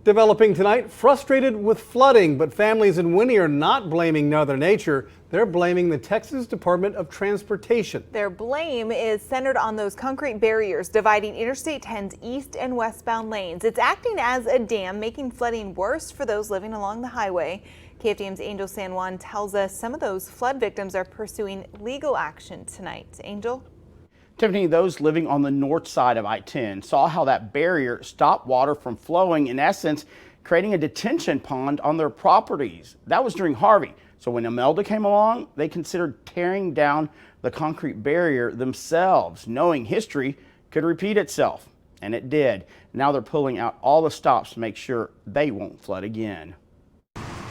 Developing tonight, frustrated with flooding, but families in Winnie are not blaming Mother Nature. They're blaming the Texas Department of Transportation. Their blame is centered on those concrete barriers dividing Interstate 10's east and westbound lanes. It's acting as a dam, making flooding worse for those living along the highway. KFDM's Angel San Juan tells us some of those flood victims are pursuing legal action tonight. Angel? Tiffany, those living on the north side of I-10 saw how that barrier stopped water from flowing, in essence, creating a detention pond on their properties. That was during Harvey. So when Imelda came along, they considered tearing down the concrete barrier themselves, knowing history could repeat itself. And it did. Now they're pulling out all the stops to make sure they won't flood again.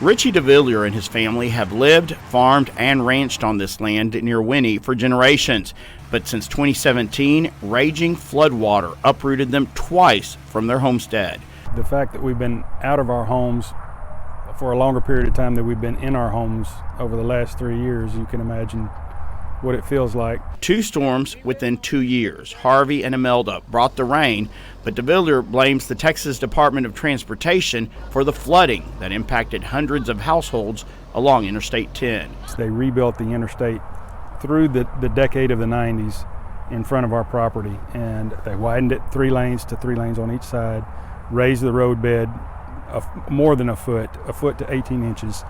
Richie DeVillier and his family have lived, farmed, and ranched on this land near Winnie for generations. But since 2017, raging floodwater uprooted them twice from their homestead. The fact that we've been out of our homes for a longer period of time than we've been in our homes over the last 3 years, you can imagine what it feels like. Two storms within 2 years, Harvey and Imelda, brought the rain, but DeVillier blames the Texas Department of Transportation for the flooding that impacted hundreds of households along Interstate 10. They rebuilt the interstate through the decade of the 90s in front of our property, and they widened it 3 lanes to 3 lanes on each side, raised the roadbed more than a foot to 18 inches,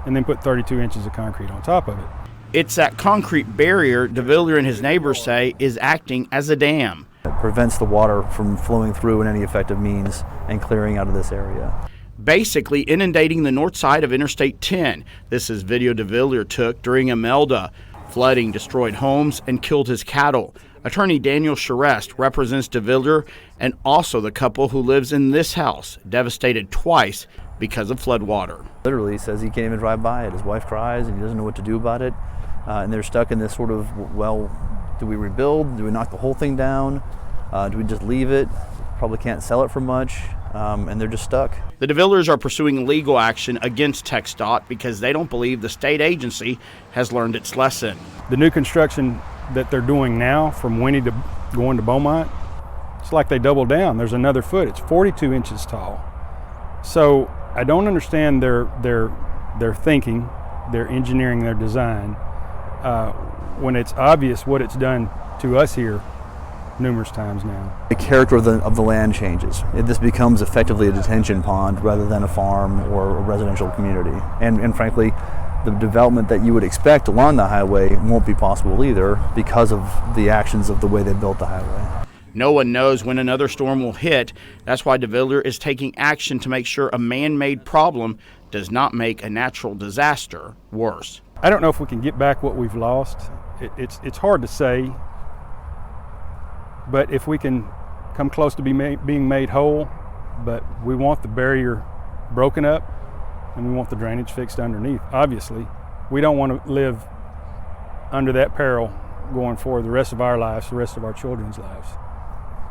and then put 32 inches of concrete on top of it. It's that concrete barrier DeVillier and his neighbors say is acting as a dam. It prevents the water from flowing through in any effective means and clearing out of this area. Basically inundating the north side of Interstate 10. This is video DeVillier took during Imelda. Flooding destroyed homes and killed his cattle. Attorney Daniel Charest represents DeVillier and also the couple who lives in this house, devastated twice because of floodwater. Literally says he can't even drive by it. His wife cries and he doesn't know what to do about it. And they're stuck in this sort of, well, do we rebuild? Do we knock the whole thing down? Do we just leave it? Probably can't sell it for much. And they're just stuck. The DeVilliers are pursuing legal action against TxDOT because they don't believe the state agency has learned its lesson. The new construction that they're doing now from Winnie to going to Beaumont, it's like they doubled down. There's another foot. It's 42 inches tall. So I don't understand their thinking, their engineering, their design, when it's obvious what it's done to us here numerous times now. The character of the land changes. This becomes effectively a detention pond rather than a farm or a residential community. And frankly, the development that you would expect along the highway won't be possible either because of the actions of the way they built the highway. No one knows when another storm will hit. That's why DeVillier is taking action to make sure a man-made problem does not make a natural disaster worse. I don't know if we can get back what we've lost. It's hard to say, but if we can come close to being made whole, but we want the barrier broken up and we want the drainage fixed underneath. Obviously, we don't want to live under that peril going forward the rest of our lives, the rest of our children's lives.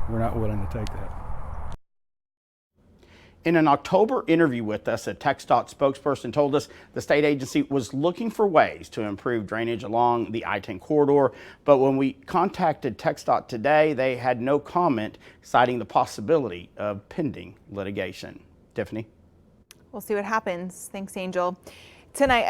We're not willing to take that. In an October interview with us, a TxDOT spokesperson told us the state agency was looking for ways to improve drainage along the I-10 corridor. But when we contacted TxDOT today, they had no comment, citing the possibility of pending litigation. Tiffany? We'll see what happens. Thanks, Angel. Tonight,